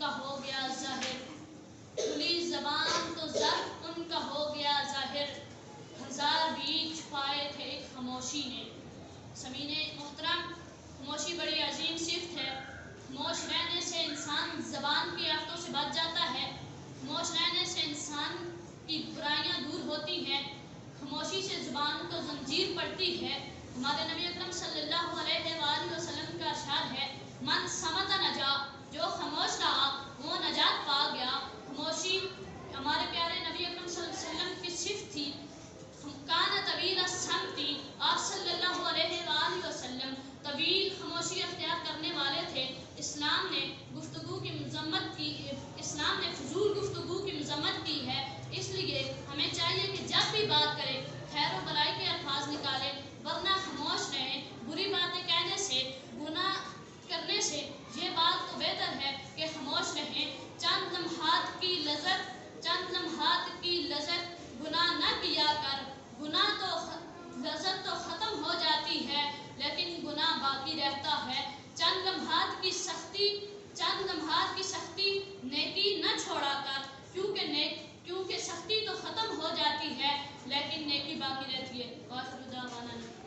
کا ہو گیا ظاہر، کھلی زبان تو ضعف ان کا ہو گیا ظاہر، ہزار بیچ چھپائے تھے ایک خاموشی نے۔ سامعین محترم، خاموشی بڑی عظیم صفت ہے۔ خاموش رہنے سے انسان زبان کی آفتوں سے بچ جاتا ہے، خاموش رہنے سے انسان کی برائیاں دور ہوتی ہیں، خاموشی سے زبان کو زنجیر پڑتی ہے۔ ہمارے نبی اکرم صلی اللہ علیہ وآلہ وسلم کا ارشاد ہے، من صمت نجا، جو خاموش رہا وہ نجات پا گیا۔ خاموشی ہمارے پیارے نبی اکرم صلی اللہ علیہ وسلم کی صفت تھی۔ کان طویل الصمت، آپ صلی اللہ علیہ وآلہ وسلم طویل خاموشی اختیار کرنے والے تھے۔ اسلام نے گفتگو کی مذمت کی، اسلام نے فضول گفتگو کی مذمت کی ہے، اس لیے ہمیں چاہیے کہ جب بھی بات کریں خیر و بھلائی کے الفاظ نکالیں، ورنہ خاموش رہیں۔ بری باتیں کہنے سے، گناہ کرنے سے یہ بات تو بہتر ہے کہ خاموش رہیں۔ چند لمحات کی لذت گناہ نہ کیا کر، گناہ تو لذت تو ختم ہو جاتی ہے لیکن گناہ باقی رہتا ہے۔ چند لمحات کی سختی نیکی نہ چھوڑا کر، کیونکہ سختی تو ختم ہو جاتی ہے لیکن نیکی باقی رہتی ہے۔